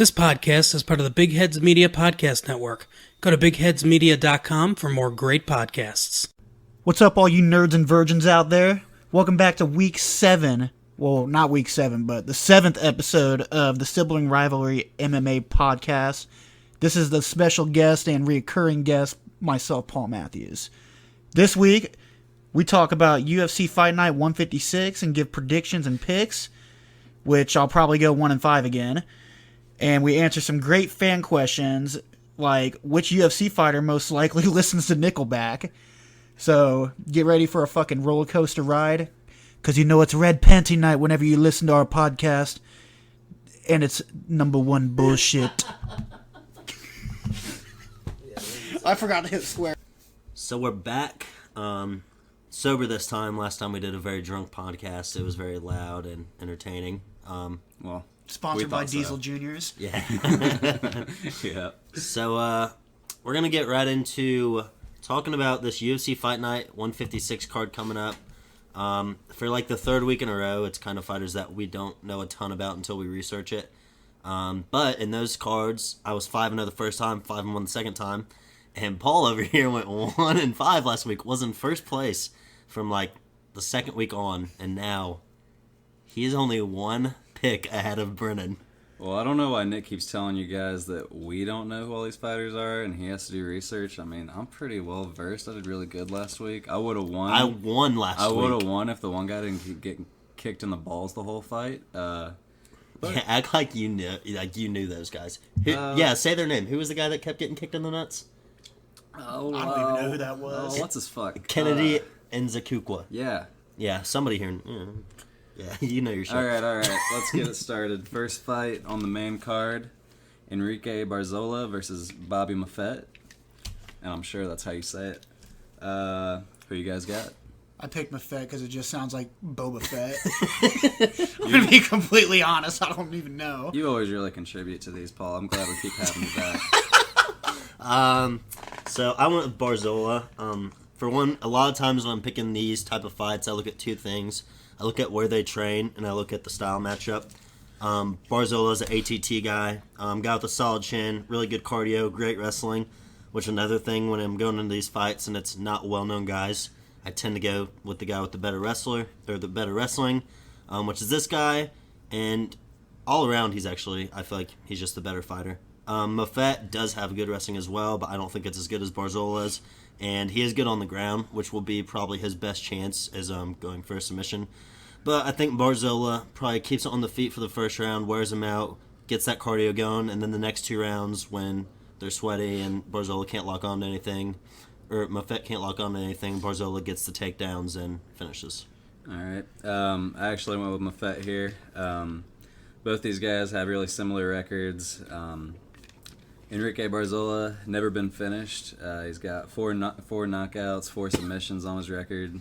This podcast is part of the Big Heads Media Podcast Network. Go to bigheadsmedia.com for more great podcasts. What's up, all you nerds and virgins out there? Welcome back to week 7. Well, not week 7, but the 7th episode of the Sibling Rivalry MMA Podcast. This is the special guest and recurring guest, myself, Paul Matthews. This week, we talk about UFC Fight Night 156 and give predictions and picks, which I'll probably go 1-5 again. And we answer some great fan questions, like which UFC fighter most likely listens to Nickelback. So get ready for a fucking roller coaster ride, because you know it's Red Panty Night whenever you listen to our podcast, and it's number one bullshit. I forgot to hit swear. So we're back, sober this time. Last time we did a very drunk podcast. It was very loud and entertaining. Sponsored by Diesel Juniors. Yeah. Yeah. So we're going to get right into talking about this UFC Fight Night 156 card coming up. For like the third week in a row, it's kind of fighters that we don't know a ton about until we research it. But in those cards, I was 5-0 the first time, 5-1 the second time. And Paul over here went 1-5 last week, was in first place from like the second week on. And now he's only one pick ahead of Brennan. Well, I don't know why Nick keeps telling you guys that we don't know who all these fighters are and he has to do research. I mean, I'm pretty well versed. I did really good last week. I would have won. I won last week. I would have won if the one guy didn't get kicked in the balls the whole fight. Yeah, act like you knew those guys. Yeah, say their name. Who was the guy that kept getting kicked in the nuts? Oh, I don't even know who that was. What's his fuck? Kennedy Nzechukwu. Yeah. Yeah, somebody here. Yeah, you know your shit. All right. Let's get it started. First fight on the main card, Enrique Barzola versus Bobby Moffett. And I'm sure that's how you say it. Who you guys got? I picked Moffett because it just sounds like Boba Fett. I'm going to be completely honest. I don't even know. You always really contribute to these, Paul. I'm glad we keep having you back. So I went with Barzola. For one, a lot of times when I'm picking these type of fights, I look at two things. I look at where they train, and I look at the style matchup. Barzola's an ATT guy. Guy with a solid chin, really good cardio, great wrestling, which another thing when I'm going into these fights and it's not well-known guys, I tend to go with the guy with the better wrestling, which is this guy. And all around, I feel like he's just the better fighter. Moffett does have good wrestling as well, but I don't think it's as good as Barzola's. And he is good on the ground, which will be probably his best chance as going for a submission. But I think Barzola probably keeps it on the feet for the first round, wears him out, gets that cardio going, and then the next two rounds when they're sweaty and Barzola can't lock on to anything, or Moffett can't lock on to anything, Barzola gets the takedowns and finishes. All right. I actually went with Moffett here. Both these guys have really similar records. Enrique Barzola, never been finished. He's got four knockouts, 4 submissions on his record.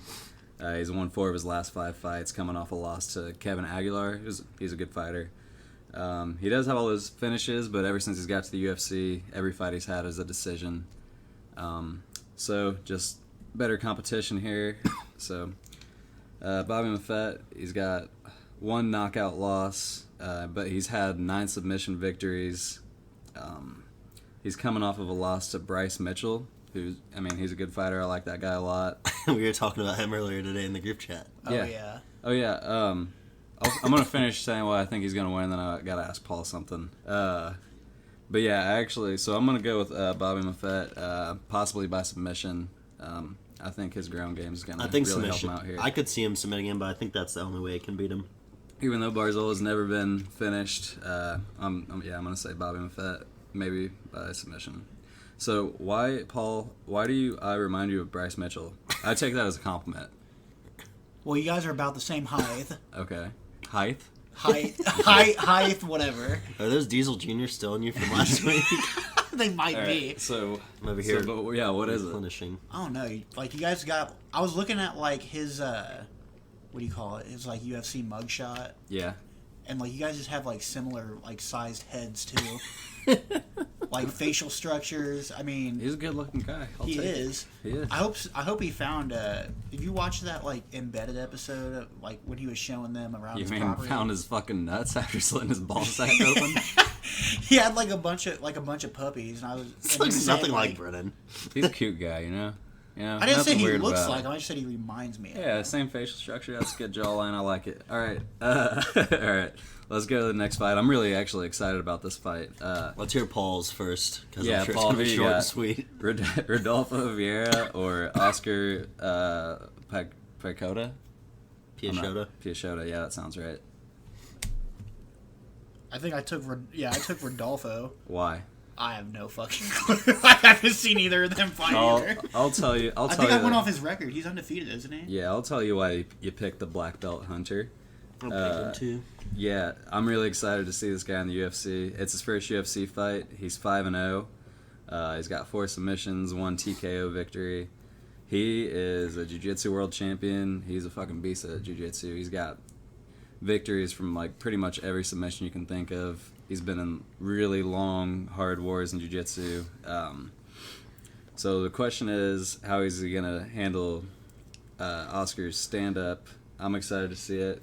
He's won 4 of his last 5 fights, coming off a loss to Kevin Aguilar. He's a good fighter. He does have all those finishes, but ever since he's got to the UFC, every fight he's had is a decision. So just better competition here. So Bobby Moffett, he's got 1 knockout loss, but he's had 9 submission victories. He's coming off of a loss to Bryce Mitchell, he's a good fighter. I like that guy a lot. We were talking about him earlier today in the group chat. Oh, yeah. I'm going to finish saying why I think he's going to win, then I got to ask Paul something. But yeah, actually, so I'm going to go with Bobby Moffett, possibly by submission. I think his ground game is going to really help him out here. I could see him submitting him, but I think that's the only way he can beat him. Even though Barzola's never been finished, I'm going to say Bobby Moffett, maybe by submission. So why do I remind you of Bryce Mitchell? I take that as a compliment. Well, you guys are about the same height. Okay. Height, whatever. Are those Diesel Juniors still in you from last week? They might All be. right, so I'm over here. but yeah, what is it? Replenishing. I don't know. Like, you guys got... I was looking at, like, his, what do you call it? His, like, UFC mugshot. Yeah. And, like, you guys just have, like, similar, like, sized heads, too. Like, facial structures. I mean... He's a good-looking guy. He is. He is. I hope he found... Did you watch that, like, embedded episode of, like, when he was showing them around his property? Found his fucking nuts after slitting his ball sack open? He had like a bunch of puppies, and I was. It's and he like was nothing saying, like Brennan. He's a cute guy, you know? I didn't say nothing he weird looks about like it. him. I just said he reminds me. Of him. Yeah, same facial structure. That's a good jawline. I like it. All right. All right. Let's go to the next fight. I'm really actually excited about this fight. Let's hear Paul's first, because Yeah, I'm sure Paul, it's going to be who you short got? and sweet. Rodolfo Vieira or Oscar Piechota? Piechota, yeah, that sounds right. I think I took Rodolfo. Why? I have no fucking clue. I haven't seen either of them fight either. I'll tell you. I think I went off his record. He's undefeated, isn't he? Yeah, I'll tell you why you picked the black belt Hunter. I'm picking too. Yeah, I'm really excited to see this guy in the UFC. It's his first UFC fight. He's 5-0. He's got 4 submissions, 1 TKO victory. He is a jiu-jitsu world champion. He's a fucking beast at jiu-jitsu. He's got victories from like pretty much every submission you can think of. He's been in really long, hard wars in jiu-jitsu. So the question is, how is he gonna handle Oscar's stand-up? I'm excited to see it.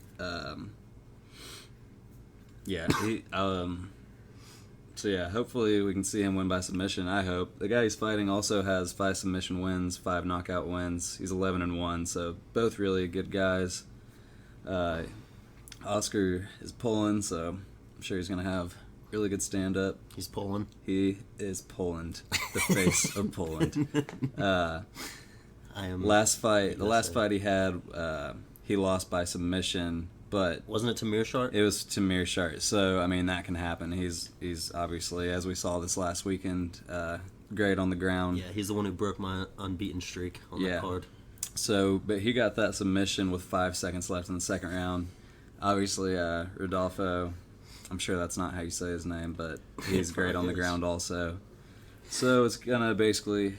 So yeah, hopefully we can see him win by submission. I hope. The guy he's fighting also has 5 submission wins, 5 knockout wins. He's 11-1, so both really good guys. Oscar is Poland, so I'm sure he's gonna have really good stand up. He's Poland. He is Poland, the face of Poland. I am. The last fight he had, he lost by submission, but Wasn't it to Mearshart? it was to Mearshart. So I mean that can happen. He's obviously, as we saw this last weekend, great on the ground. Yeah, he's the one who broke my unbeaten streak on that card. So, but he got that submission with 5 seconds left in the second round. Obviously, Rodolfo, I'm sure that's not how you say his name, but he's great on the ground also. So it's gonna basically,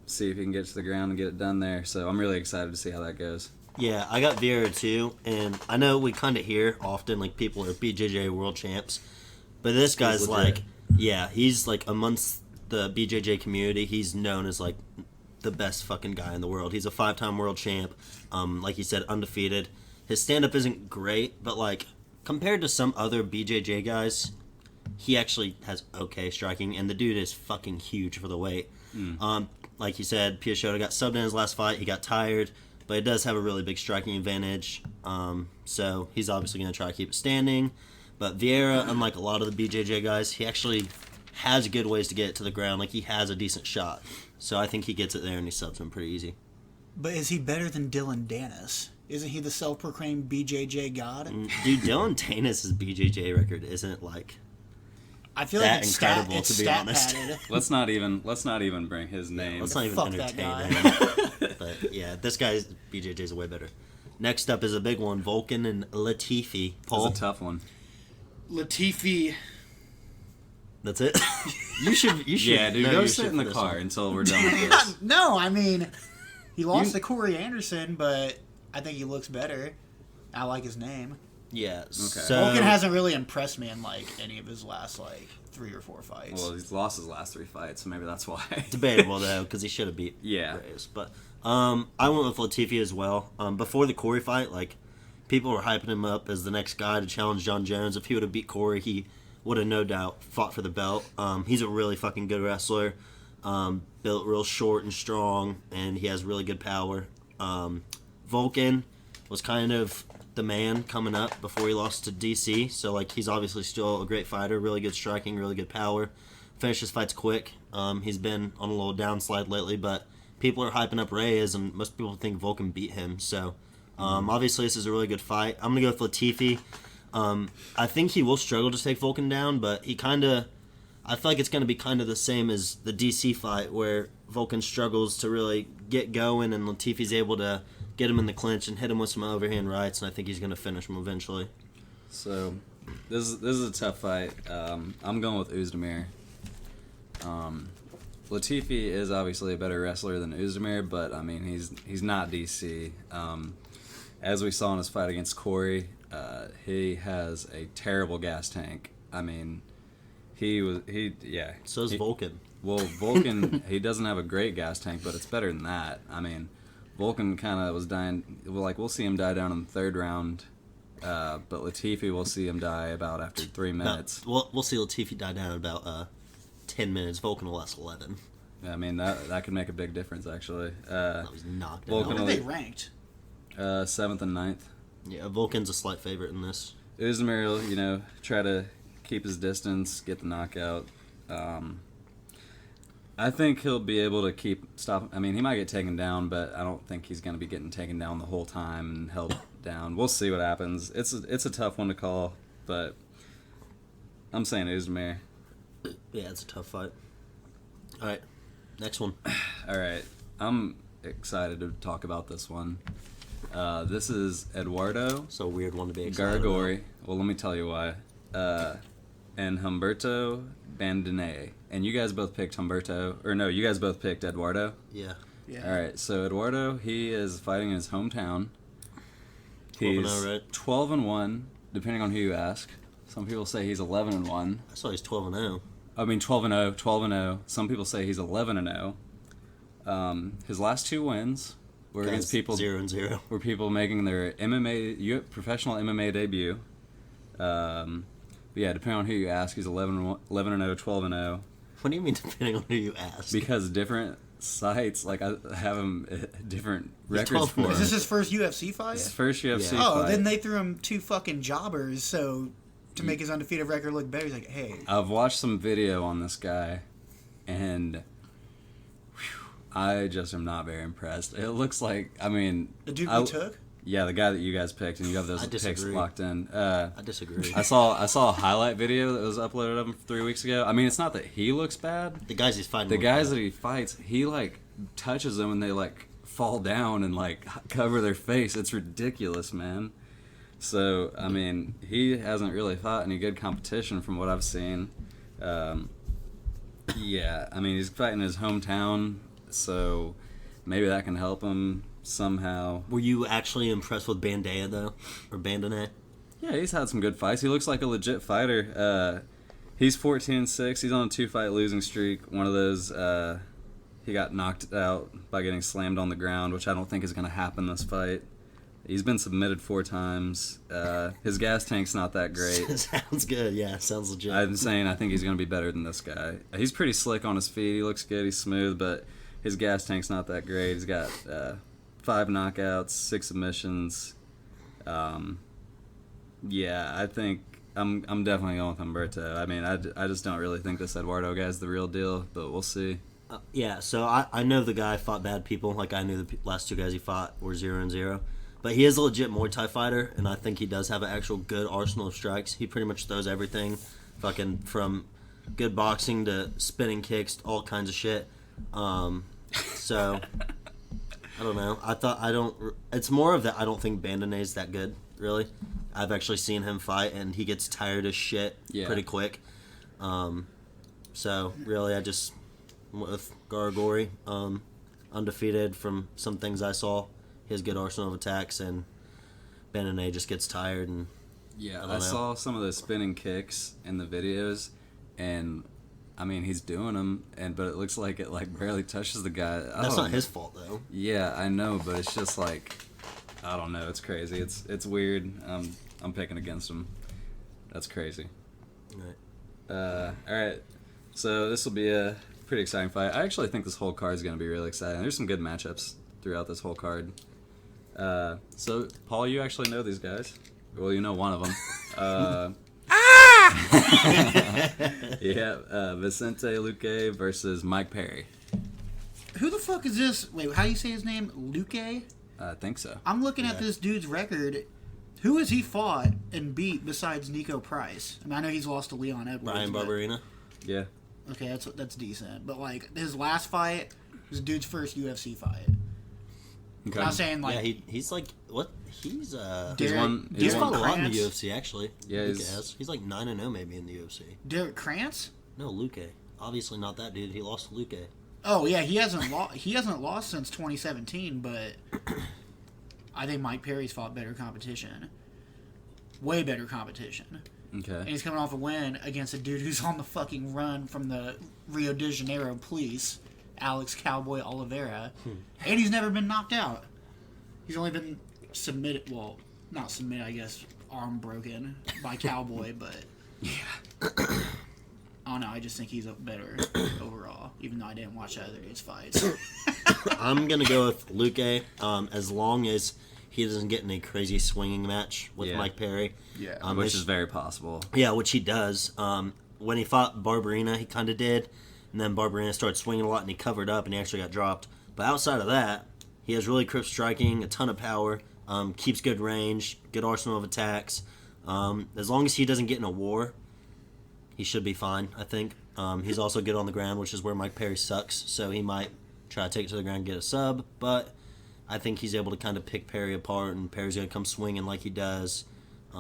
see if he can get to the ground and get it done there. So I'm really excited to see how that goes. Yeah, I got Vieira too, and I know we kind of hear often like people are BJJ world champs, but this guy's legit. he's like amongst the BJJ community, he's known as like the best fucking guy in the world. He's a 5-time world champ, like you said, undefeated. His stand-up isn't great, but like compared to some other BJJ guys, he actually has okay striking, and the dude is fucking huge for the weight. Like you said, Piechota got subbed in his last fight. He got tired, but he does have a really big striking advantage. So he's obviously going to try to keep it standing. But Vieira, unlike a lot of the BJJ guys, he actually has good ways to get it to the ground. Like, he has a decent shot. So I think he gets it there and he subs him pretty easy. But is he better than Dylan Danis? Isn't he the self-proclaimed BJJ god? Dude, Dylan Danis' BJJ record isn't like I feel that like it's incredible, it's to be honest. padded. Let's not even bring his name. Let's not even Fuck that entertain guy. him. But yeah, this guy's BJJ's way better. Next up is a big one, Vulcan and Latifi. Paul, That's a tough one. Latifi. that's it. You should. Yeah, dude, know go your sit shit in for the this car one. until we're done with this. No, I mean, he lost to Corey Anderson, but I think he looks better. I like his name. Yeah. Okay. So, Vulcan hasn't really impressed me in like any of his last 3 or 4 fights. Well, he's lost his last 3 fights, so maybe that's why. debatable though, because he should have beat Yeah. Reyes. But I went with Latifi as well. Before the Corey fight, like people were hyping him up as the next guy to challenge John Jones. If he would have beat Corey, he would have no doubt fought for the belt. He's a really fucking good wrestler. Built real short and strong, and he has really good power. Vulcan was kind of the man coming up before he lost to DC, so like he's obviously still a great fighter, really good striking, really good power. Finishes fights quick. He's been on a little downslide lately, but people are hyping up Reyes, and most people think Vulcan beat him. So obviously this is a really good fight. I'm gonna go with Latifi. I think he will struggle to take Vulcan down, but I feel like it's going to be kind of the same as the DC fight, where Vulcan struggles to really get going, and Latifi's able to get him in the clinch and hit him with some overhand rights, and I think he's going to finish him eventually. So, this is a tough fight. I'm going with Uzdemir. Latifi is obviously a better wrestler than Uzdemir, but I mean he's not DC. As we saw in his fight against Corey, he has a terrible gas tank. I mean, So is Vulcan. Well, Vulcan, he doesn't have a great gas tank, but it's better than that. I mean, Vulcan kind of was dying. We'll see him die down in the 3rd round But Latifi, we'll see him die about after 3 minutes. We'll see Latifi die down in about 10 minutes. Volkan will last 11. I mean, that could make a big difference, actually. He's knocked Volkan out. What are they ranked? 7th and 9th. Yeah, Volkan's a slight favorite in this. Uzdemir will, try to keep his distance, get the knockout. I think he'll be able to stop. I mean, he might get taken down, but I don't think he's going to be getting taken down the whole time and held down. We'll see what happens. It's a tough one to call, but I'm saying Uzdemir. Yeah, it's a tough fight. All right, next one. All right, I'm excited to talk about this one. This is Eduardo So weird one to be excited Garagori. about. Well, let me tell you why. And Humberto Bandone. And you guys both picked Humberto. Or no, you guys both picked Eduardo. Yeah. Yeah. All right, so Eduardo, he is fighting in his hometown. 12-0, He's right? 12-1, depending on who you ask. Some people say he's 11-1. I saw he's 12-0. I mean 12-0. Some people say he's 11-0. His last 2 wins were against people 0-0. were people making their professional MMA debut. But yeah, depending on who you ask, he's 11-0, 12-0. What do you mean depending on who you ask? Because different sites, like I have him different records 12-0. for Is him. this his first UFC fight? His first UFC Yeah. Oh, fight. then they threw him 2 fucking jobbers, so to make his undefeated record look better, he's like, hey. I've watched some video on this guy, and I just am not very impressed. It looks like, I mean... The dude we took? Yeah, the guy that you guys picked, and you have those I picks disagree. locked in. I disagree. I saw a highlight video that was uploaded of him 3 weeks ago. I mean, it's not that he looks bad. The guys he's fighting The with, guys though. that he fights, he, like, touches them, and they, like, fall down and, like, cover their face. It's ridiculous, man. So, I mean, he hasn't really fought any good competition from what I've seen. Yeah, I mean, he's fighting his hometown, so maybe that can help him somehow. Were you actually impressed with Bandana, though? Or Bandana? Yeah, he's had some good fights. He looks like a legit fighter. He's 14-6. He's on a 2-fight losing streak. One of those, he got knocked out by getting slammed on the ground, which I don't think is going to happen this fight. He's been submitted 4 times. His gas tank's not that great. Sounds good, yeah. Sounds legit. I'm saying I think he's going to be better than this guy. He's pretty slick on his feet. He looks good. He's smooth, but his gas tank's not that great. He's got 5 knockouts, 6 submissions. Yeah, I think I'm definitely going with Humberto. I mean, I just don't really think this Eduardo guy's the real deal, but we'll see. Yeah, so I know the guy fought bad people. Like, I knew the last 2 guys he fought were 0-0. But he is a legit Muay Thai fighter, and I think he does have an actual good arsenal of strikes. He pretty much throws everything, fucking from good boxing to spinning kicks, all kinds of shit. So, I don't know. It's more of that I don't think Bandone is that good, really. I've actually seen him fight, and he gets tired as shit pretty quick. So, really, I just went with Garagori, undefeated from some things I saw. He has good arsenal of attacks, and Bandone just gets tired. And Yeah, I don't I know. saw some of the spinning kicks in the videos, and I mean he's doing them, but it looks like it like barely touches the guy. That's not his fault, though. Yeah, I know, but it's just like I don't know. It's crazy. It's weird. I'm picking against him. That's crazy. Right. All right, so this will be a pretty exciting fight. I actually think this whole card is going to be really exciting. There's some good matchups throughout this whole card. So, Paul, you actually know these guys. Well, you know one of them. Vicente Luque versus Mike Perry. Who the fuck is this? Wait, how do you say his name? Luque? I think so. I'm looking at this dude's record. Who has he fought and beat besides Nico Price? I mean, I know he's lost to Leon Edwards. Brian but- Barberina. Yeah. Okay, that's decent. But, like, his last fight was the dude's first UFC fight. Okay. I'm not saying, like... Yeah, he's like, what? He's He's won- he's He's won fought a lot in the Krantz? UFC, actually. Yeah, Luke he's- has. He's like 9-0 maybe in the UFC. Derek Krantz? No, Luque. Obviously not that dude. He lost to Luque. Oh, yeah, he hasn't lost since 2017, but I think Mike Perry's fought better competition. Way better competition. And Okay. he's coming off a win against a dude who's on the fucking run from the Rio de Janeiro police, Alex Cowboy Oliveira. And he's never been knocked out. He's only been submitted, well, not submitted, I guess, arm broken by Cowboy, but Yeah. I don't know. I just think he's better overall, even though I didn't watch either of his fights. I'm gonna go with Luque, as long as he doesn't get in a crazy swinging match with Yeah. Mike Perry. Yeah. Which is very possible. Yeah, which he does. When he fought Barberina, he kind of did, and then Barberina started swinging a lot, and he covered up, and he actually got dropped. But outside of that, he has really crisp striking, a ton of power, keeps good range, good arsenal of attacks. As long as he doesn't get in a war, he should be fine, I think. He's also good on the ground, which is where Mike Perry sucks, so he might try to take it to the ground and get a sub, but I think he's able to kind of pick Perry apart, and Perry's going to come swinging like he does. I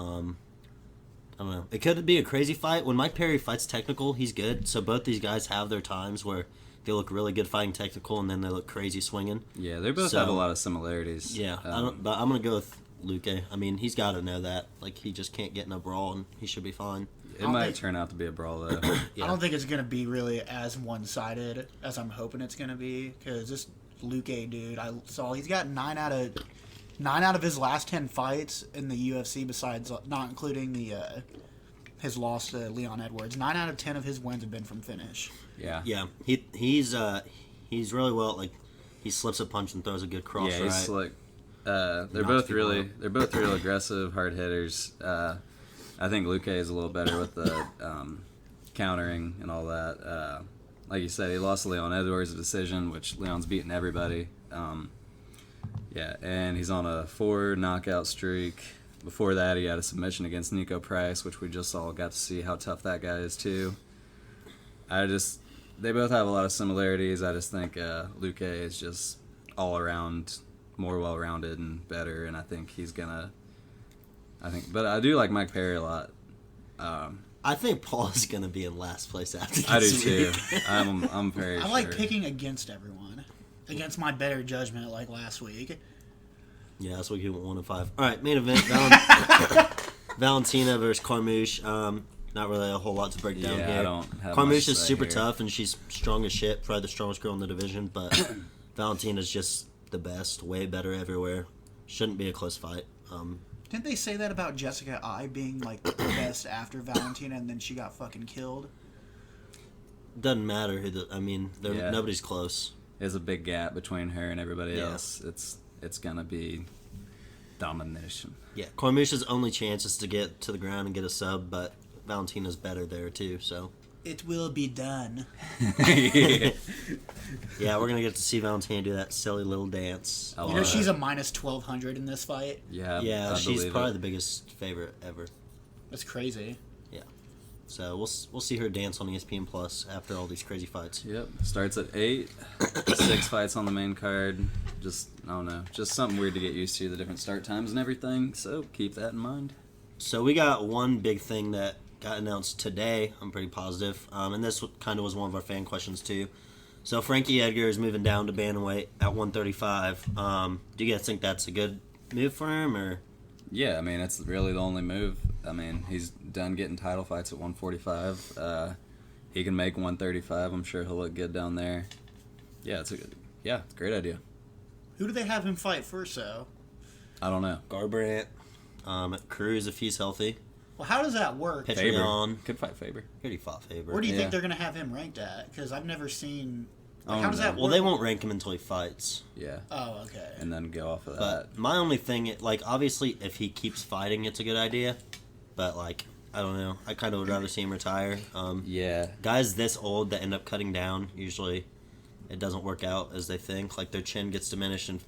don't know. It could be a crazy fight. When Mike Perry fights technical, he's good, so both these guys have their times where they look really good fighting technical, and then they look crazy swinging. Yeah, they both have a lot of similarities. Yeah, but I'm going to go with Luque. I mean, he's got to know that. Like, he just can't get in a brawl, and he should be fine. It might turn out to be a brawl, though. Yeah. I don't think it's going to be really as one-sided as I'm hoping it's going to be, because this Luque dude, I saw he's got 9 out of his last 10 fights in the UFC, besides not including his loss to Leon Edwards. 9 out of 10 of his wins have been from finish. Yeah. Yeah, he's really well. Like, he slips a punch and throws a good cross. Yeah, he's right? slick. They're Knocks both people out. they're both real aggressive, hard hitters. I think Luque is a little better with the countering and all that. Like you said, he lost to Leon Edwards' decision, which Leon's beaten everybody. Yeah, and he's on a 4 knockout streak. Before that, he had a submission against Nico Price, which we just all got to see how tough that guy is too. They both have a lot of similarities. I just think Luque is just all around more well-rounded and better, and I think he's gonna. But I do like Mike Perry a lot. I think Paul is going to be in last place after this I do too. week. I'm very. I like sure. picking against everyone, against my better judgment like last week. Yeah, that's what you want 1 of 5. All right, main event. Valentina versus Carmouche. Not really a whole lot to break down Yeah, here. I don't have much Carmouche to is say super here. tough, and she's strong as shit. Probably the strongest girl in the division, but Valentina's just the best. Way better everywhere. Shouldn't be a close fight. Didn't they say that about Jessica I being like the best after Valentina, and then she got fucking killed? Doesn't matter. Yeah. Nobody's close. There's a big gap between her and everybody Yeah. else. It's gonna be domination. Yeah, Carmouche's only chance is to get to the ground and get a sub, but Valentina's better there too. So It will be done. yeah, we're gonna get to see Valentina do that silly little dance. I You love know it. she's a minus 1,200 in this fight. Yeah, Yeah, I she's believe probably it. the biggest favorite ever. That's crazy. Yeah, so we'll see her dance on ESPN Plus after all these crazy fights. Yep, starts at 8. 6 fights on the main card. Just I don't know, just something weird to get used to, the different start times and everything. So keep that in mind. So we got one big thing that got announced today. I'm pretty positive, and this kind of was one of our fan questions too. So Frankie Edgar is moving down to bantamweight at 135. Do you guys think that's a good move for him, or? Yeah, I mean it's really the only move. I mean he's done getting title fights at 145. He can make 135. I'm sure he'll look good down there. Yeah, it's a great idea. Who do they have him fight first, though? I don't know. Garbrandt, Cruz if he's healthy. Well, how does that work? Faber. Faber on. could fight Faber. He already fought Faber. Where do you Yeah. think they're going to have him ranked at? Because I've never seen... I Like, don't how does know. that work? Well, they won't rank him until he fights. Yeah, Oh, okay. and then go off of that. But my only thing, like, obviously, if he keeps fighting, it's a good idea. But, like, I don't know. I kind of would rather see him retire. Yeah, Guys this old that end up cutting down, usually it doesn't work out as they think. Like, their chin gets diminished. And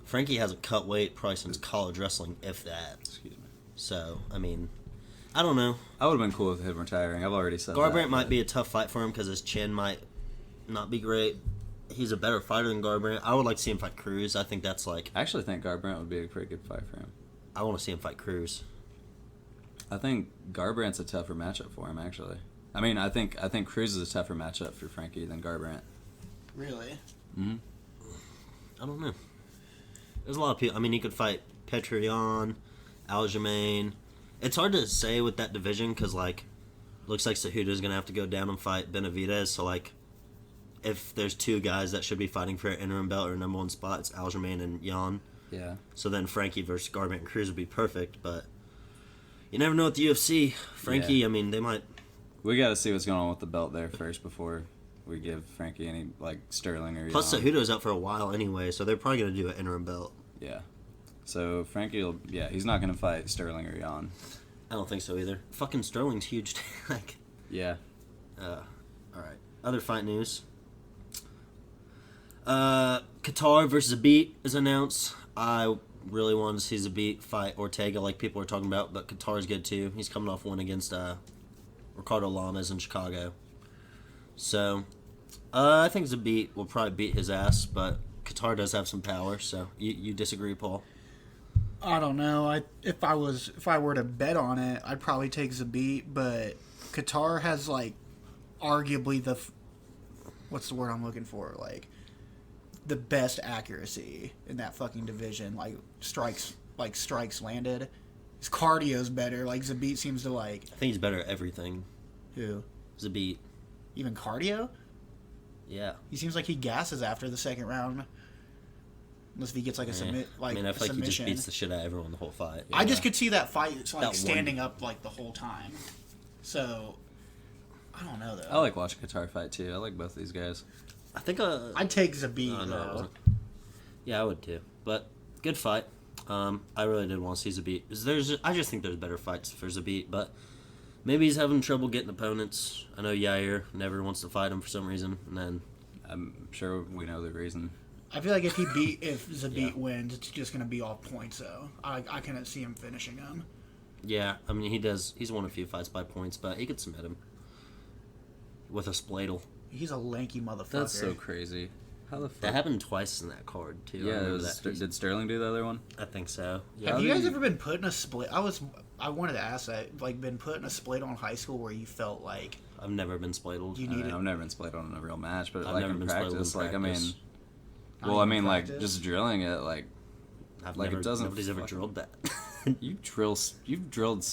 Frankie hasn't cut weight probably since college wrestling, if that. excuse me. So, I mean, I don't know. I would have been cool with him retiring. I've already said Garbrandt that, might but- be a tough fight for him because his chin might not be great. He's a better fighter than Garbrandt. I would like to see him fight Cruz. I think that's like... I actually think Garbrandt would be a pretty good fight for him. I want to see him fight Cruz. I think Garbrandt's a tougher matchup for him, actually. I mean, I think Cruz is a tougher matchup for Frankie than Garbrandt. Really? Mm-hmm. I don't know. There's a lot of people. I mean, he could fight Petrion, Aljamain. It's hard to say with that division because, like, looks like Cejudo's going to have to go down and fight Benavidez. So, like, if there's 2 guys that should be fighting for an interim belt or number 1 spot, it's Aljamain and Jan. Yeah. So then Frankie versus Garbrandt and Cruz would be perfect. But You never know with the UFC. Frankie, Yeah. I mean, they might... We got to see what's going on with the belt there first before we give Frankie any, like, Sterling or Plus, Jan. Cejudo's out for a while anyway, so they're probably going to do an interim belt. Yeah. So Frankie will... Yeah, he's not going to fight Sterling or Jan. I don't think so either. Fucking Sterling's huge. Like, Yeah. alright. Other fight news. Qatar versus Zabit is announced. I really wanted to see Zabit fight Ortega like people are talking about, but Qatar's good too. He's coming off one against Ricardo Lamas in Chicago. So, I think Zabit will probably beat his ass, but Qatar does have some power, so you disagree, Paul? I don't know. If I were to bet on it, I'd probably take Zabit, but Qatar has like arguably what's the word I'm looking for? Like the best accuracy in that fucking division. Like strikes landed. His cardio's better. Like Zabit seems to like. I think he's better at everything. Who? Zabit. Even cardio? Yeah. He seems like he gasses after the second round. Unless if he gets like a submit, like I mean, I feel like he just submission. beats the shit out of everyone the whole fight. I just could see that fight like That one- standing up like the whole time. So I don't know though. I like watching Qatar fight, too. I like both these guys. I think I'd take Zabit no, it though. wasn't. Yeah, I would too. But good fight. I really did want to see Zabit. I just think there's better fights for Zabit, but maybe he's having trouble getting opponents. I know Yair never wants to fight him for some reason, and then I'm sure we know the reason. I feel like if Zabit Yeah. wins, it's just gonna be off points though. I couldn't see him finishing him. yeah, I mean he does. He's won a few fights by points, but he could submit him with a spladle. He's a lanky motherfucker. That's so crazy. How the fuck? That happened twice in that card too. I Yeah, remember was, that. did Sterling do the other one? I think so. Yeah. Have you How guys do ever been put in a split? I wanted to ask that. Like, been put in a split in high school where you felt like I've never been spladled. you I mean, needed. I've never been splayed on a real match, but I've like never in been splayed practice, in like practice. Not well, I even mean, like practice? just drilling it, like I've like, never, it doesn't nobody's ever fucking- drilled that. you've drilled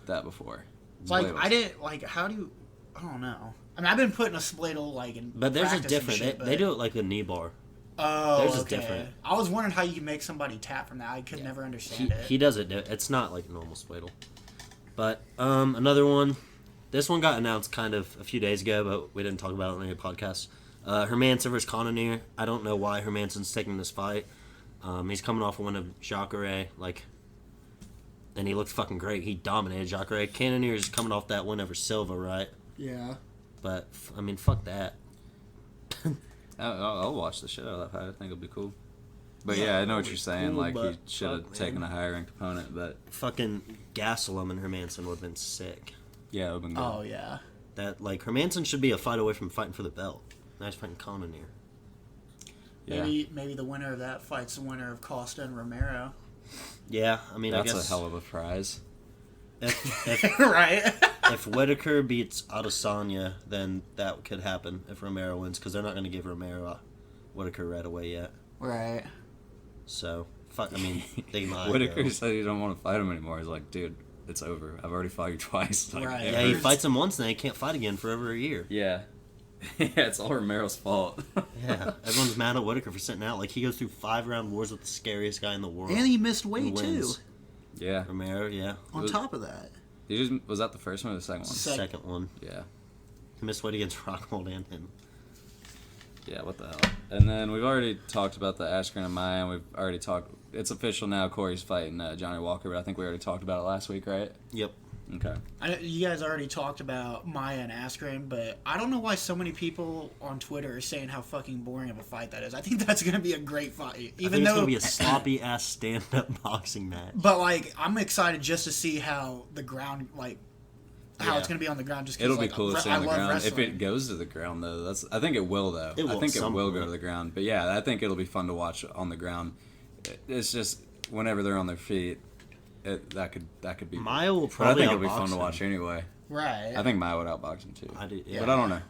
that before. Like Spladles. I didn't like. How do you? I don't know. I mean, I've been put in a spladle like in. But there's a practice and different. shit, They but- do it like a knee bar. Oh, Theirs is okay. different. I was wondering how you can make somebody tap from that. I could never understand it. He does it. It's not like a normal spladle. But another one. This one got announced kind of a few days ago, but we didn't talk about it on any podcast. Hermanson versus Cannonier. I don't know why Hermanson's taking this fight. He's coming off one of Jacare, and he looked fucking great. He dominated Jacare. Cannonier is coming off that win over Silva, right? Yeah. But I mean, fuck that. I'll watch the shit out of that fight. I think it'll be cool. But yeah, I know what you're saying. cool, Like he but should have fuck, taken man. a higher ranked opponent, but Fucking Gastelum and Hermanson would have been sick. yeah, it would have been good. Oh yeah. That Hermanson should be a fight away from fighting for the belt. Now he's fighting Cannonier. Yeah, Maybe the winner of that fight's the winner of Costa and Romero. Yeah, I mean, that's I guess a hell of a prize. if Right. if Whitaker beats Adesanya, then that could happen if Romero wins, because they're not going to give Romero Whitaker right away yet. Right. So, fuck. I mean, they might. Whitaker though. said he don't want to fight him anymore. He's like, dude, it's over. I've already fought you twice. Like, Right. it Yeah, he hurts. fights him once, and then he can't fight again for over a year. Yeah. Yeah, it's all Romero's fault. Yeah, everyone's mad at Whitaker for sitting out. Like, he goes through 5-round wars with the scariest guy in the world. And he missed weight and too. wins. Yeah. Romero, yeah. On top of that. He just was that the first one or the second one? Second one. Yeah. He missed weight against Rockhold and him. Yeah, what the hell? And then we've already talked about the Askren and Maya, and we've already talked. It's official now. Corey's fighting Johnny Walker, but I think we already talked about it last week, right? Yep. Okay. You guys already talked about Maya and Askren, but I don't know why so many people on Twitter are saying how fucking boring of a fight that is. I think that's going to be a great fight. I think Even it's though, going to be a sloppy-ass stand-up boxing match. but like, I'm excited just to see how the ground, like, how Yeah. it's going to be on the ground. Just 'cause, It'll be like, cool to see I on the love ground. If wrestling. it goes to the ground, though, I think it will, though. It will I think at it some will go point. to the ground. But yeah, I think it'll be fun to watch on the ground. It's just whenever they're on their feet, that could be. Maya will But I probably think it'll be outbox fun to him. watch anyway. Right. I think Maya would outbox him too. I do, yeah. But I don't know.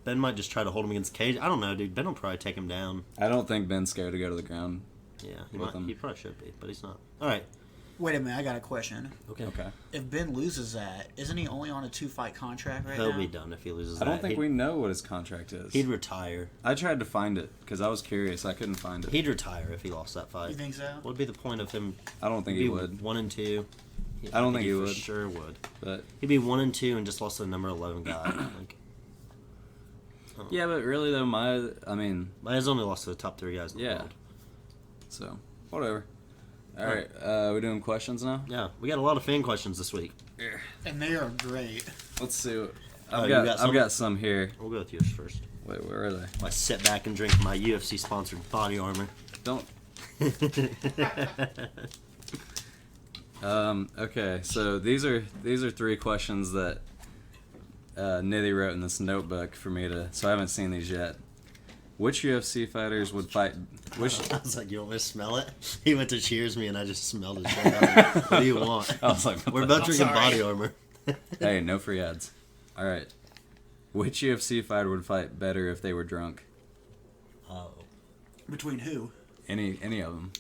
Ben might just try to hold him against the cage. I don't know, dude. Ben will probably take him down. I don't think Ben's scared to go to the ground. Yeah, he With might. him. He probably should be, but he's not. All right. Wait a minute, I got a question. Okay. Okay. If Ben loses that, isn't he only on a 2-fight contract right He'll now? be done if he loses I don't that. think He'd- we know what his contract is. He'd retire. I tried to find it because I was curious. I couldn't find it. He'd retire if he lost that fight. You think so? What would be the point of him? I don't think he would. 1 and 2. Yeah, I don't think he for would. Sure would. But He'd be 1-2 and just lost to the number 11 guy. Like, yeah, but really though, Maya's only lost to the top 3 guys in the yeah. world. So whatever. All right, we doing questions now? Yeah, we got a lot of fan questions this week. And they are great. Let's see. Oh, I've got some here. We'll go with yours first. Wait, where are they? I sit back and drink my UFC sponsored body armor. Don't. Okay, so these are 3 questions that Nitty wrote in this notebook for me to. So I haven't seen these yet. Which UFC fighters would fight? I was like, you want me to smell it? He went to cheers me and I just smelled it. What do you want? I was like, We're about drinking body armor. Hey, no free ads. All right. Which UFC fighter would fight better if they were drunk? Oh. Between who? Any of them.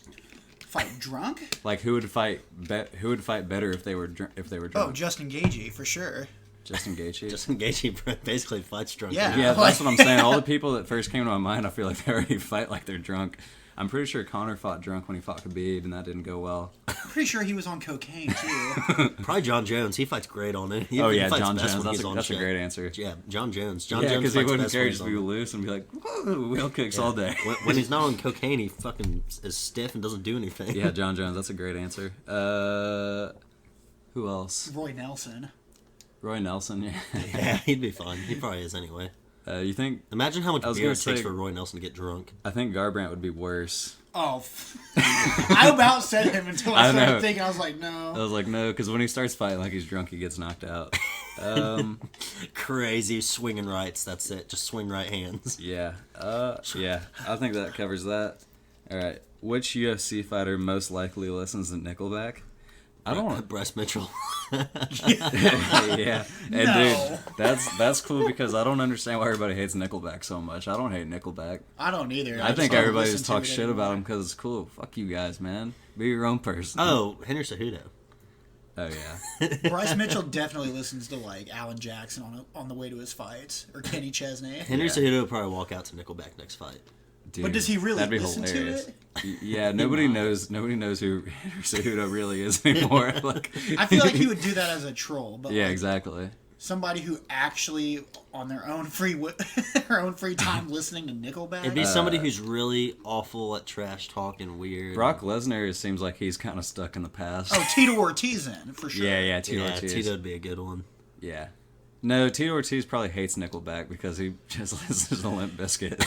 Fight drunk? Like who would fight better if they were drunk? Oh, Justin Gaethje for sure. Justin Gaethje. Justin Gaethje basically fights drunk. Yeah. Yeah, that's what I'm saying. All the people that first came to my mind, I feel like they already fight like they're drunk. I'm pretty sure Conor fought drunk when he fought Khabib, and that didn't go well. I'm pretty sure he was on cocaine too. Probably John Jones. He fights great on it. He John fights Jones. best when he's on That's a shit. great answer. Yeah, John Jones. John Yeah, Jones because he fights wouldn't best care when just he's be on. loose and be like, whoa, wheel kicks all day. When he's not on cocaine, he fucking is stiff and doesn't do anything. Yeah, John Jones. That's a great answer. Who else? Roy Nelson. Roy Nelson. Yeah. Yeah, he'd be fun. He probably is anyway. You think? Imagine how much I was beer gonna it takes say- for Roy Nelson to get drunk. I think Garbrandt would be worse. Oh, I about said him until I I started know. thinking. I was like, I no. was like, no, because when he starts fighting like he's drunk, he gets knocked out. Crazy swinging rights. That's it. Just swing right hands. Yeah. Yeah. I think that covers that. All right. Which UFC fighter most likely listens to Nickelback? I don't. Bryce Mitchell. Yeah. And No. dude, that's cool because I don't understand why everybody hates Nickelback so much. I don't hate Nickelback. I don't either. I think just don't everybody listen just to talks it shit about anymore. him because it's cool. Fuck you guys, man. Be your own person. Oh, Henry Cejudo. Oh yeah. Bryce Mitchell definitely listens to like Alan Jackson on the way to his fights or Kenny Chesney. Henry Yeah. Cejudo will probably walk out to Nickelback next fight. Dude, But does he really that'd be listen to hilarious. it? Yeah, nobody knows who Cejudo really is anymore. Like, I feel like he would do that as a troll, but yeah, like exactly. somebody who actually on their own free time listening to Nickelback. It'd be somebody who's really awful at trash talk and weird. Brock Lesnar seems like he's kind of stuck in the past. Oh, Tito Ortiz in for sure. Yeah, Tito Yeah, Ortiz. Tito'd be a good one. Yeah. No, Tito Ortiz probably hates Nickelback because he just listens to Limp Bizkit.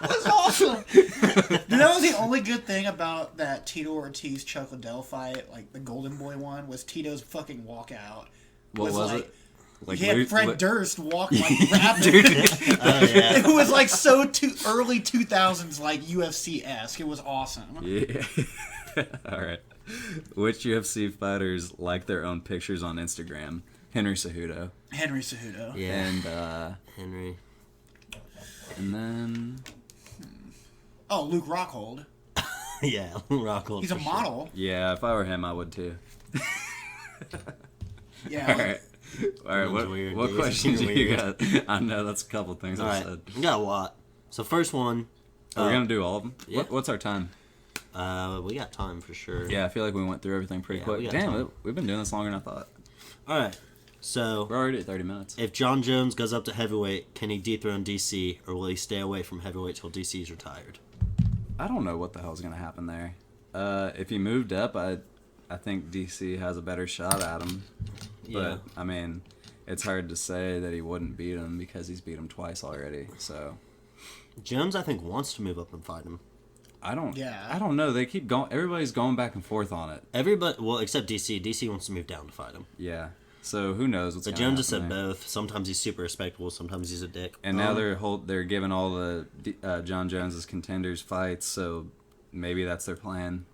That's awesome. Dude, that was the only good thing about that Tito Ortiz Chuck Liddell fight, like the Golden Boy one, was Tito's fucking walkout. What was like, it? Like he had Luke- Fred Luke- Durst walk like rapping. Oh, yeah. It was like so early 2000s, like UFC-esque. It was awesome. Yeah. All right. Which UFC fighters like their own pictures on Instagram? Henry Cejudo. Henry Cejudo. Yeah. And Henry. then Oh, Luke Rockhold. Yeah, Rockhold. He's a for sure. model. yeah, if I were him, I would too. Yeah. All right. All right. One's weird, What dude. questions do You're you weird. got? I know that's a couple things All I right, said. we got a lot. So first one. We're gonna do all of them. yeah. What's our time? We got time for sure. Yeah, I feel like we went through everything pretty Yeah, we quick. got Damn, time. we've been doing this longer than I thought. All right. So We're already at 30 minutes. if John Jones goes up to heavyweight, can he dethrone DC, or will he stay away from heavyweight till DC is retired? I don't know what the hell's gonna happen there. If he moved up, I think DC has a better shot at him. But Yeah. I mean, it's hard to say that he wouldn't beat him because he's beat him twice already. So Jones, I think, wants to move up and fight him. I don't. Yeah. I don't know. They keep going. Everybody's going back and forth on it. Everybody, well, except DC. DC wants to move down to fight him. Yeah. So who knows what's But going Jones to has said both. Sometimes he's super respectable. Sometimes he's a dick. And now they're giving all the John Jones's contenders fights. So maybe that's their plan.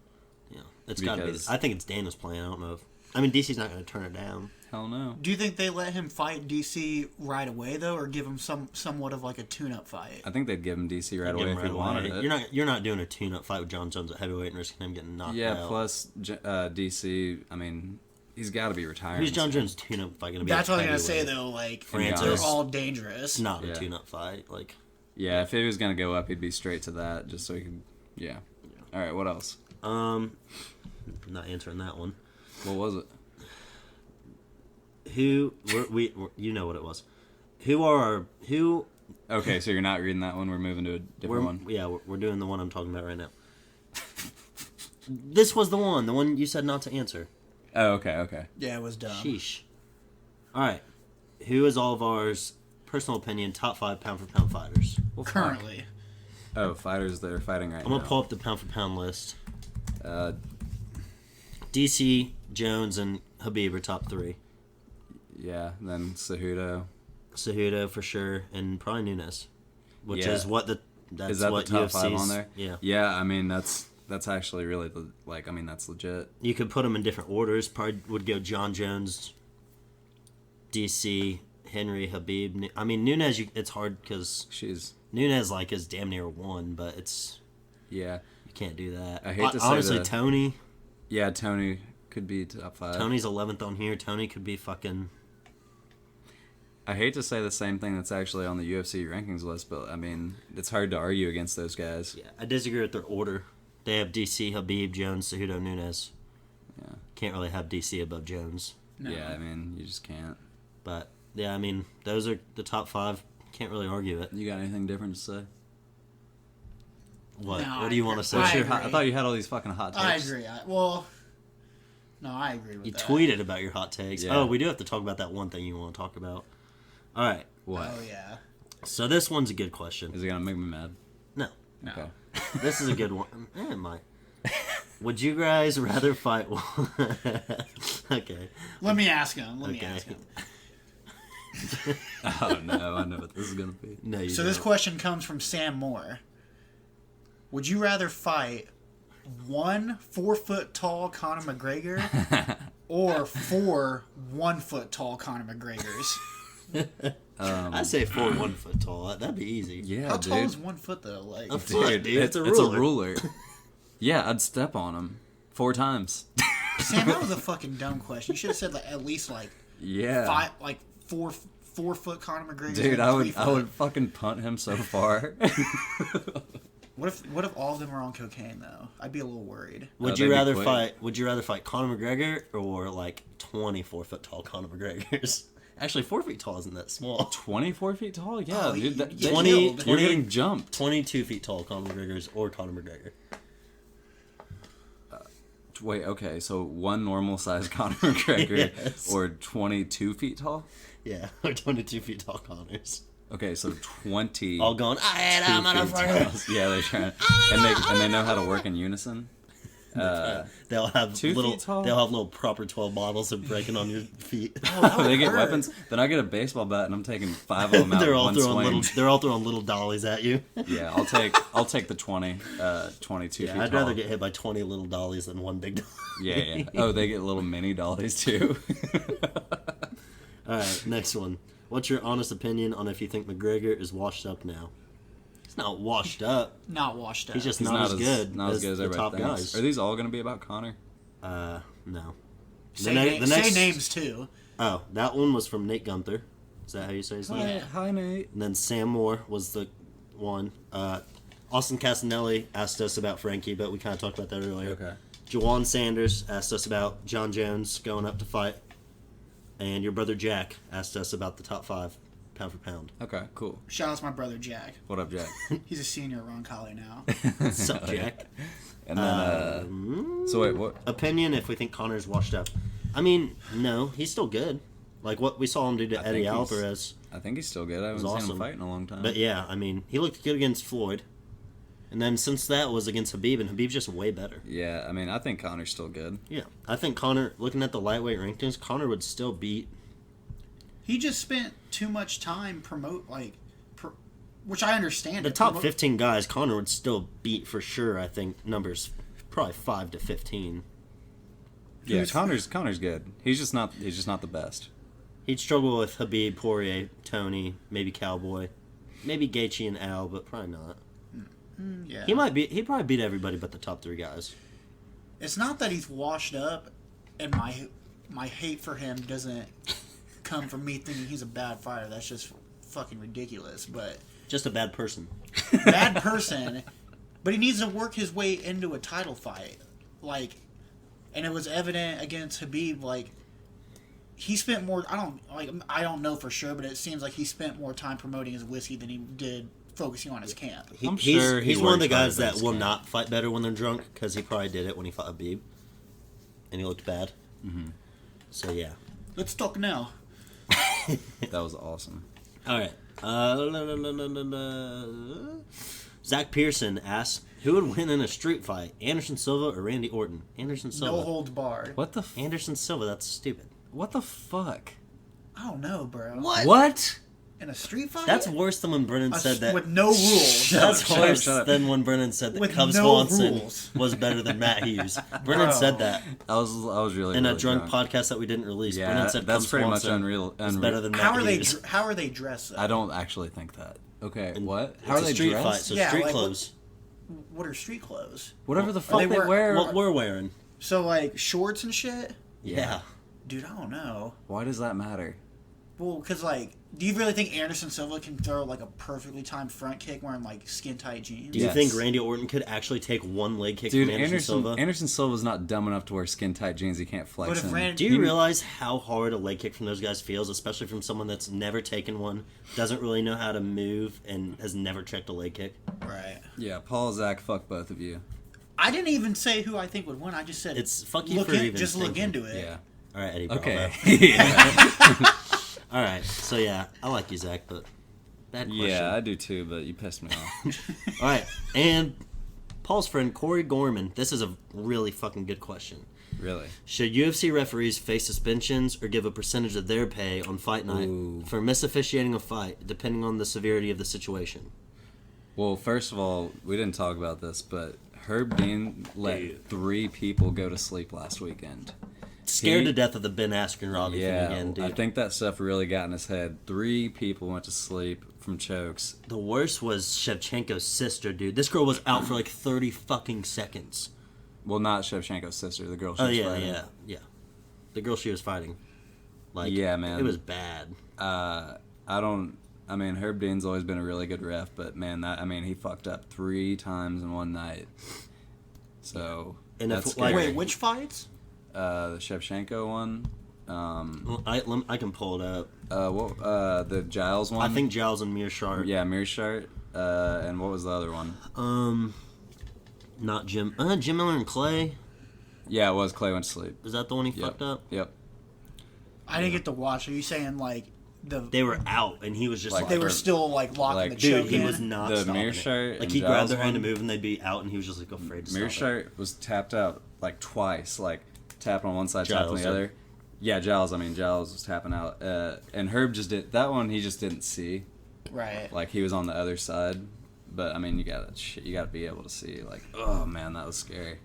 Yeah, it's got to be. Because- I think it's Dana's plan. I don't know if. I mean, DC's not going to turn it down. Hell no. Do you think they let him fight DC right away though, or give him somewhat of like a tune-up fight? I think they'd give him DC right Give away him if he right wanted away. it. You're not doing a tune-up fight with John Jones at heavyweight and risking him getting knocked Yeah. out. Plus DC. I mean, he's got to be retiring. Who's John Jones' tune-up fight going to be? That's at what I'm gonna say heavyweight? though. Like Francis. they're all dangerous. It's not Yeah. a tune-up fight. Like, Yeah. If he was gonna go up, he'd be straight to that, just so he could. Yeah. All right. What else? I'm not answering that one. What was it? You know what it was. Who? Okay, so you're not reading that one. We're moving to a different one. Yeah, we're doing the one I'm talking about right now. This was the one you said not to answer. Oh, okay. Yeah, it was dumb. Sheesh. All right, who is all of ours? Personal opinion: top 5 pound for pound fighters. Well, Currently. Oh, fighters that are fighting right now. I'm gonna pull up the pound for pound list. Uh, DC, Jones, and Habib are top 3. yeah, then Cejudo. Cejudo for sure, and probably Nunes, which Yeah. is what that's Is that what the top UFC's, 5 on there? Yeah. Yeah, I mean that's actually really that's legit. You could put them in different orders. Probably would go John Jones, DC, Henry, Habib. I mean Nunes. It's hard because Nunes is damn near 1, but it's yeah. you can't do that. I hate to say honestly, that. Tony. Yeah, Tony could be top 5. Tony's 11th on here. Tony could be fucking. I hate to say the same thing that's actually on the UFC rankings list, but I mean it's hard to argue against those guys. Yeah, I disagree with their order. They have DC, Habib, Jones, Cejudo, Nunes. Yeah. Can't really have DC above Jones. No. Yeah, I mean you just can't. But yeah, I mean those are the top 5. Can't really argue it. You got anything different to say? What? No, What do you want to say? I I agree. thought you had all these fucking hot takes. I agree. I agree with You that. tweeted about your hot takes. Yeah. Oh, we do have to talk about that one thing you want to talk about. All right. What? Oh, yeah. So this one's a good question. Is it gonna make me mad? No. No. Okay. This is a good one. It might. Would you guys rather fight? Okay. Let me ask him. Okay. Oh no, I know what this is gonna be. No, you So this don't. question comes from Sam Moore. Would you rather fight 1 4-foot-tall Conor McGregor or 4 1-foot-tall Conor McGregors? I say 4 1 foot tall. That'd be easy. Yeah, How dude. tall is 1 foot though? Like A foot, dude. It's a It's a ruler. ruler. Yeah, I'd step on him 4 times. Sam, that was a fucking dumb question. You should have said at least Yeah. 4-foot Conor McGregor. Dude, I would fucking punt him so far. What if all of them were on cocaine though? I'd be a little worried. Would they'd you be rather quick. fight? Would you rather fight Conor McGregor or 24 foot tall Conor McGregors? Actually, 4 feet tall isn't that small. 24 feet tall? Yeah, Oh, dude. you get 20 killed. You're getting jumped. 22 feet tall Conor McGregors or Conor McGregor. Wait, okay, so 1 normal size Conor McGregor Yes. or 22 feet tall? Yeah, or 22 feet tall Conors. Okay, so 20. All going, I'm feet motherfucker. tall. Yeah, they're trying, and they know how to work in unison. They'll have 2 little. feet tall? They'll have little proper 12 bottles of breaking on your feet. They get weapons. Then I get a baseball bat and I'm taking 5 of them out they're in all one throwing swing. little. They're all throwing little dollies at you. Yeah, I'll take the 22 Yeah, feet I'd tall. rather get hit by 20 little dollies than one big dolly. Yeah. Oh, they get little mini dollies too. All right, next one. What's your honest opinion on if you think McGregor is washed up now? He's not washed up. Not washed up. He's just He's not as good Not as good as the top everybody thinks. guys. Are these all going to be about Connor? No. say names too. Oh, that one was from Nate Gunther. Is that how you say his name? Yeah. Hi, Nate. And then Sam Moore was the one. Austin Casanelli asked us about Frankie, but we kind of talked about that earlier. Okay. Jawan Sanders asked us about John Jones going up to fight. And your brother Jack asked us about the top 5 pound for pound. Okay, cool. Shout out to my brother Jack. What up, Jack? He's a senior at Ron Colley now. What's up, Jack? And then, so wait, what? Opinion if we think Connor's washed up. I mean, no, he's still good. Like what we saw him do to I Eddie think he's- Alvarez. I think he's still good. I haven't seen awesome. him fight in a long time. But yeah, I mean, he looked good against Floyd. And then since that was against Habib, and Habib's just way better. Yeah, I mean, I think Connor's still good. Yeah, I think Connor, looking at the lightweight rankings, Connor would still beat. He just spent too much time which I understand. The top 15 guys, Connor would still beat for sure, I think, numbers probably 5 to 15. Yeah, Who's- Connor's good. He's just not the best. He'd struggle with Habib, Poirier, Tony, maybe Cowboy, maybe Gaethje and Al, but probably not. Yeah. He'd probably beat everybody but the top 3 guys. It's not that he's washed up, and my hate for him doesn't come from me thinking he's a bad fighter. That's just fucking ridiculous. But Just a bad person. bad person, but he needs to work his way into a title fight. Like, and it was evident against Khabib. Like, he spent more. I don't know for sure, but it seems like he spent more time promoting his whiskey than he did focusing on his camp. He's one of the guys that will not fight better when they're drunk, because he probably did it when he fought Khabib, and he looked bad. Mm-hmm. So yeah. Let's talk now. That was awesome. All right. Zach Pearson asks, who would win in a street fight, Anderson Silva or Randy Orton? Anderson Silva. No holds barred. What the? Anderson Silva. That's stupid. What the fuck? I don't know, bro. What? In a street fight? That's worse than when Brennan said that. With no rules. That's Shut worse up. than when Brennan said that With Cub no Swanson rules. was better than Matt Hughes. Brennan Bro. said that I was really in a really drunk podcast that we didn't release. Yeah, Brennan said that's Cub pretty much Swanson unreal. was better than Matt Hughes. How are they dressed? Though? I don't actually think that. Okay, And what? It's How are a they street dressed? fight, so Yeah, street like, clothes. What are street clothes? Whatever the Are fuck they they wear- wear. What we're wearing. So like shorts and shit. Yeah. Dude, I don't know. Why does that matter? Well, because like, do you really think Anderson Silva can throw like a perfectly timed front kick wearing like skin tight jeans? Do you Yes. think Randy Orton could actually take one leg kick Dude, from Anderson Silva? Anderson Silva's not dumb enough to wear skin tight jeans he can't flex But if in. Randy, Do you realize how hard a leg kick from those guys feels, especially from someone that's never taken one, doesn't really know how to move, and has never checked a leg kick? right? Yeah, Paul, Zach, fuck both of you. I didn't even say who I think would win. I just said It's fuck you look for in, even just look thinking. into it. Yeah. All right, Eddie. Bravo. Okay. Yeah. All right. So yeah, I like you, Zach, but bad question. Yeah, I do too, but you pissed me off. All right, and Paul's friend Corey Gorman. This is a really fucking good question. Really? Should UFC referees face suspensions or give a percentage of their pay on fight night Ooh. for misofficiating a fight, depending on the severity of the situation? Well, first of all, we didn't talk about this, but Herb Dean let 3 people go to sleep last weekend. Scared to death of the Ben Askren Robbie thing Yeah, again, dude. I think that stuff really got in his head. 3 people went to sleep from chokes. The worst was Shevchenko's sister, dude. This girl was out for like 30 fucking seconds. Well, not Shevchenko's sister, the girl she Oh, was yeah, fighting. yeah. The girl she was fighting. Like, Yeah, man. It was bad. I mean, Herb Dean's always been a really good ref, but man, he fucked up 3 times in one night. So, And that's if, like- scary. Wait, which fights? The Shevchenko one. Well, I can pull it up. The Giles one. I think Giles and Mearshart. Yeah, Mearshart. And what was the other one? Not Jim. Jim Miller and Clay. Yeah, it was Clay went to sleep. Is that the one he Yep. fucked up? Yep. I didn't get to watch. Are you saying like They were out, and he was just Like, like, they were still like locking like, the dude, choke he in? was not The stopping Mearshart it. Like and he grabbed Giles their hand to one? move, and they'd be out, and he was just like afraid to stop it. Mearshart was tapped out like twice, like tapping on one side, tapping on Giles, the other. Yeah, Giles. I mean, Giles was tapping out, and Herb just did that one. He just didn't see, Right. like he was on the other side. But I mean, you gotta be able to see. Like, oh man, that was scary.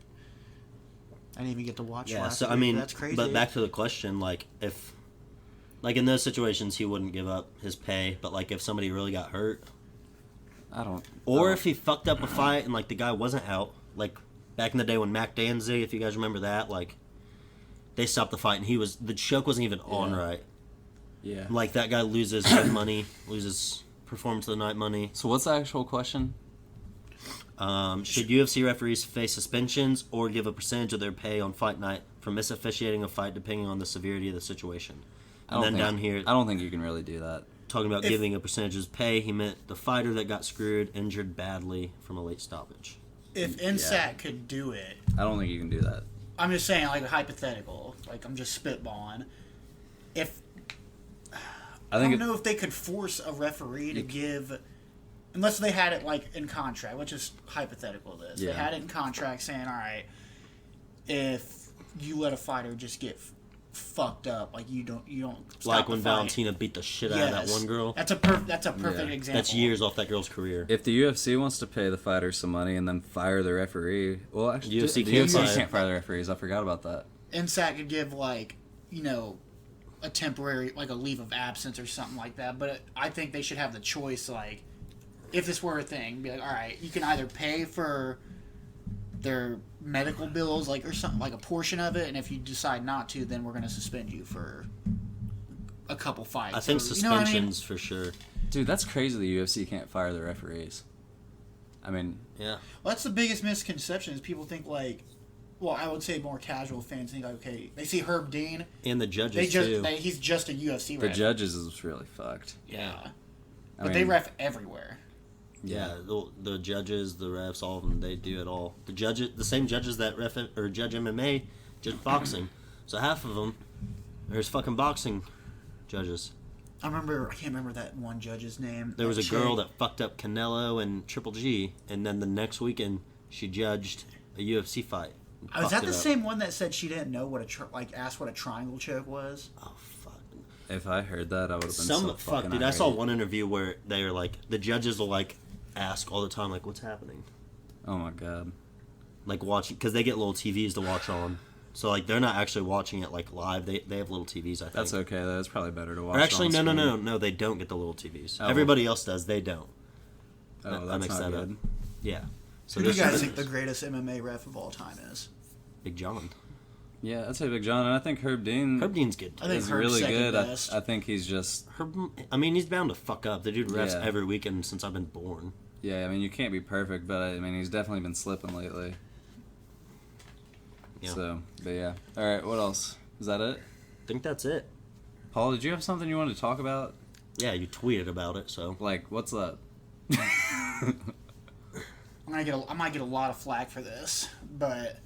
I didn't even get to watch. Yeah, last so I week. mean, that's crazy. but back to the question, like if, like in those situations, he wouldn't give up his pay, but like if somebody really got hurt, or if he fucked up a fight and like the guy wasn't out, like back in the day when Mac Danzig, if you guys remember that, like they stopped the fight and the choke wasn't even on right. Yeah. Like that guy loses good money, loses performance of the night money. So what's the actual question? Should UFC referees face suspensions or give a percentage of their pay on fight night for misofficiating a fight, depending on the severity of the situation? And then down here, I don't think you can really do that. talking about giving a percentage of his pay, he meant the fighter that got screwed, injured badly from a late stoppage. if NSAC could do it, I don't think you can do that. I'm just saying, like a hypothetical. Like I'm just spitballing. If I don't know if they could force a referee to give, unless they had it like in contract, which is hypothetical. This they Yeah. had it in contract saying, all right, if you let a fighter just get fucked up, like you don't stop Like when the fight. Valentina beat the shit out of that one girl. That's a perfect example. That's years off that girl's career. If the UFC wants to pay the fighter some money and then fire the referee, well, actually, UFC the can't UFC fire. can't fire the referees. I forgot about that. NSAC could give like a temporary like a leave of absence or something like that. But I think they should have the choice. Like if this were a thing, be like, all right, you can either pay for their medical bills, like or something like a portion of it, and if you decide not to, then we're going to suspend you for a couple fights. I think or, you know what I mean? suspensions for sure. Dude, that's crazy. The UFC can't fire the referees. I mean, Yeah. Well, that's the biggest misconception is people think like well, I would say more casual fans think, okay, they see Herb Dean. And the judges, too. He's just a UFC The ref. judges is really fucked. Yeah. I But they mean, ref everywhere. Yeah, the judges, the refs, all of them, they do it all. The judges, the same judges that ref or judge MMA, judge boxing. So half of them, there's fucking boxing judges. I can't remember that one judge's name. There was a girl that fucked up Canelo and Triple G, and then the next weekend she judged a UFC fight. Was that the same one that said she didn't know what asked what a triangle choke was? Oh fuck! if I heard that, I would have been so fucking dude. irate. I saw one interview where they were like, the judges will like ask all the time, like, what's happening? Oh my god! Like watching, because they get little TVs to watch on. So like they're not actually watching it like live. They have little TVs. I think That's okay. That's probably better to watch. Or actually, on no. screen. They don't get the little TVs. Oh. Everybody else does. They don't. Oh, I that's mixed not that good. up. Yeah. So Who do you this guys is think the greatest MMA ref of all time is? Big John. Yeah, I'd say Big John, and I think Herb Dean Herb Dean's good. I think is Herb's really second good. best. I think he's just I mean, he's bound to fuck up. The dude refs Yeah. every weekend since I've been born. yeah. I mean, you can't be perfect, but I mean, he's definitely been slipping lately. Yeah. So, but yeah. All right, what else? Is that it? I think that's it. Paul, did you have something you wanted to talk about? Yeah, you tweeted about it, so. Like, what's up? I might get a lot of flack for this, but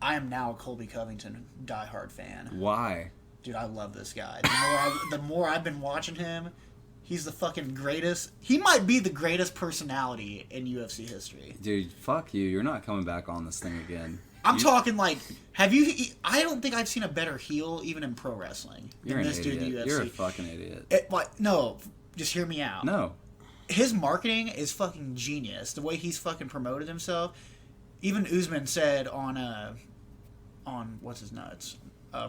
I am now a Colby Covington diehard fan. Why? Dude, I love this guy. The more I've been watching him, he's the fucking greatest. He might be the greatest personality in UFC history. Dude, fuck you. You're not coming back on this thing again. I'm talking like, have you? I don't think I've seen a better heel even in pro wrestling You're than an this dude in idiot. the UFC. You're a fucking idiot. No, just hear me out. No. His marketing is fucking genius. The way he's fucking promoted himself. Even Usman said on what's his nuts,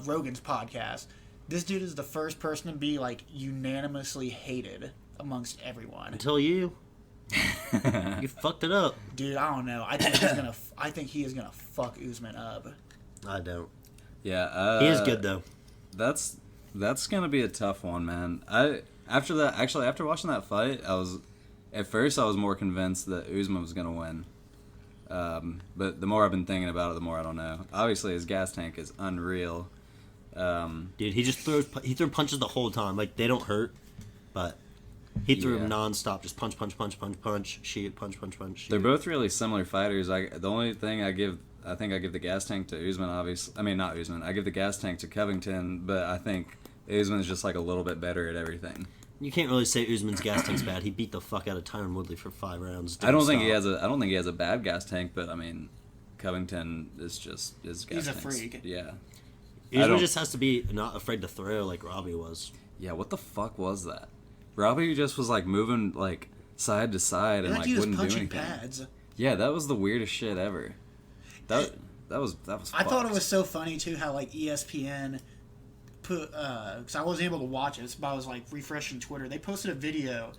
Rogan's podcast, this dude is the first person to be like unanimously hated amongst everyone. Until you. You fucked it up. Dude, I don't know. I think he is gonna fuck Usman up. I don't. Yeah. He is good, though. That's gonna be a tough one, man. After watching that fight, at first I was more convinced that Usman was gonna win. But the more I've been thinking about it, the more I don't know. Obviously, his gas tank is unreal. Dude, he just threw punches the whole time. Like, they don't hurt, but he threw them nonstop. Just punch, shoot, punch, shoot. They're both really similar fighters. The only thing I think I give the gas tank to Usman, obviously. I mean, not Usman. I give the gas tank to Covington, but I think Usman's just like a little bit better at everything. You can't really say Usman's gas tank's bad. He beat the fuck out of Tyron Woodley for 5 rounds. I don't think he has a bad gas tank, but I mean, Covington is just his gas He's a tank's- freak. Yeah. Usman just has to be not afraid to throw like Robbie was. Yeah, what the fuck was that? Robbie just was like moving like side to side and Like like he was wouldn't do punching anything. pads. Yeah, that was the weirdest shit ever. That was. I thought it fucked. was so funny too how like ESPN put because I wasn't able to watch it, but I was like refreshing Twitter. They posted a video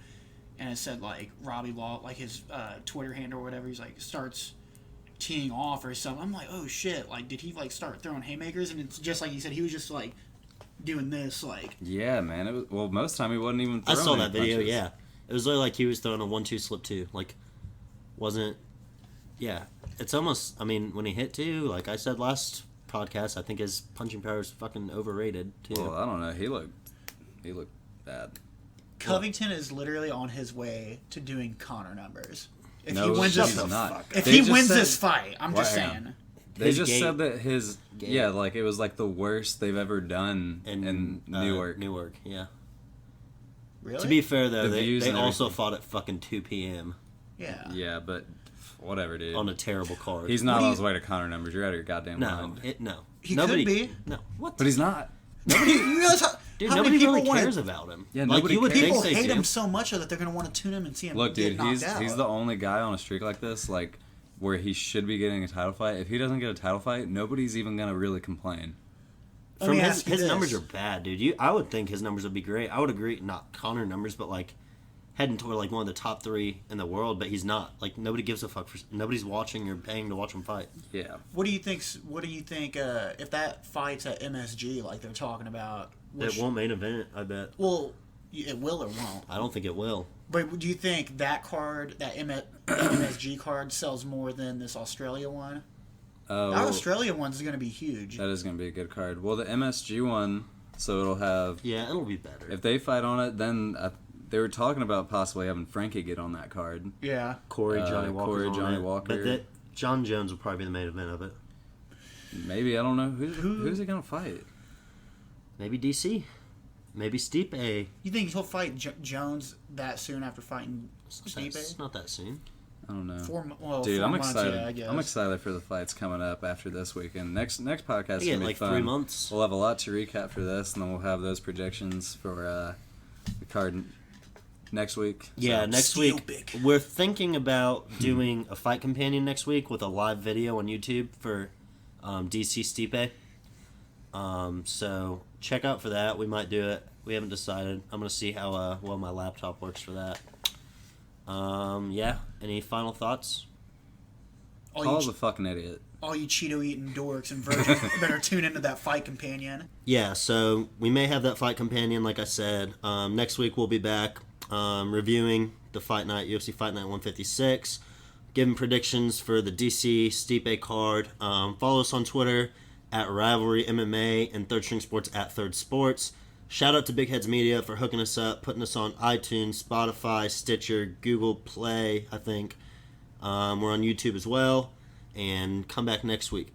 and it said like Robbie Law, like his Twitter handle or whatever. He's like starts teeing off or something. I'm like, oh shit! Like, did he like start throwing haymakers? And it's just like he said, he was just like doing this like. Yeah, man. It was most of the time he wasn't even. I Throwing saw any that video. punches. Yeah, it was literally like he was throwing a 1-2 slip 2. Like, wasn't. Yeah, it's almost. I mean, when he hit 2, like I said last podcast, I think his punching power is fucking overrated too. Well, I don't know. He looked bad. Covington is literally on his way to doing Conor numbers. If No, he wins he's this, not. if They he just wins said- this fight, I'm just Wow. saying. They His just gait- said that his gait. like it was like the worst they've ever done in Newark. Newark, yeah. Really? To be fair though, The they views and also everything. fought at fucking 2 p.m. Yeah. Yeah, but whatever, dude. on a terrible card. He's not What do on you- his way to Conor numbers. You're out of your goddamn no, mind. no. He Nobody, could be. No, what? But he's not. You realize how, Dude, how nobody many people really want cares to, about him. Yeah, like nobody you would cares. think people they hate do. him so much that they're going to want to tune him and see him Look, get dude, knocked out. he's the only guy on a streak like this, like where he should be getting a title fight. If he doesn't get a title fight, nobody's even gonna really complain. Let From me his ask you his this. numbers are bad, dude. I would think his numbers would be great. I would agree, not Connor numbers, but like heading toward like one of the top 3 in the world. But he's not. Like nobody gives a fuck. Nobody's watching or paying to watch him fight. Yeah. What do you think? If that fight's at MSG, like they're talking about? It won't main event. I bet. Well, it will or won't. I don't think it will. But do you think that card, that MSG card, sells more than this Australia one? Oh, The Australia one's going to be huge. that is going to be a good card. Well, the MSG one, so it'll have... Yeah, it'll be better. If they fight on it, then they were talking about possibly having Frankie get on that card. Yeah. Corey, Johnny Walker. Walker. But John Jones will probably be the main event of it. Maybe, I don't know. Who's he going to fight? Maybe DC. Maybe Stipe. You think he'll fight Jones that soon after fighting Stipe? It's not that soon. I don't know. Dude, I'm months, excited. yeah, I guess. I'm excited for the fights coming up after this weekend. Next podcast is Yeah, gonna be like fun. 3 months. We'll have a lot to recap for this, and then we'll have those projections for the card next week. Yeah, So- next week. We're thinking about doing a fight companion next week with a live video on YouTube for DC Stipe. So check out for that. We might do it. We haven't decided. I'm gonna see how well my laptop works for that. Yeah. Any final thoughts? Paul's a fucking idiot. All you Cheeto-eating dorks and virgins better tune into that fight companion. Yeah. So we may have that fight companion, like I said. Next week we'll be back reviewing the Fight Night, UFC Fight Night 156, giving predictions for the DC Stipe card. Follow us on Twitter at Rivalry MMA and Third String Sports at Third Sports. Shout out to Big Heads Media for hooking us up, putting us on iTunes, Spotify, Stitcher, Google Play, I think. We're on YouTube as well. And come back next week.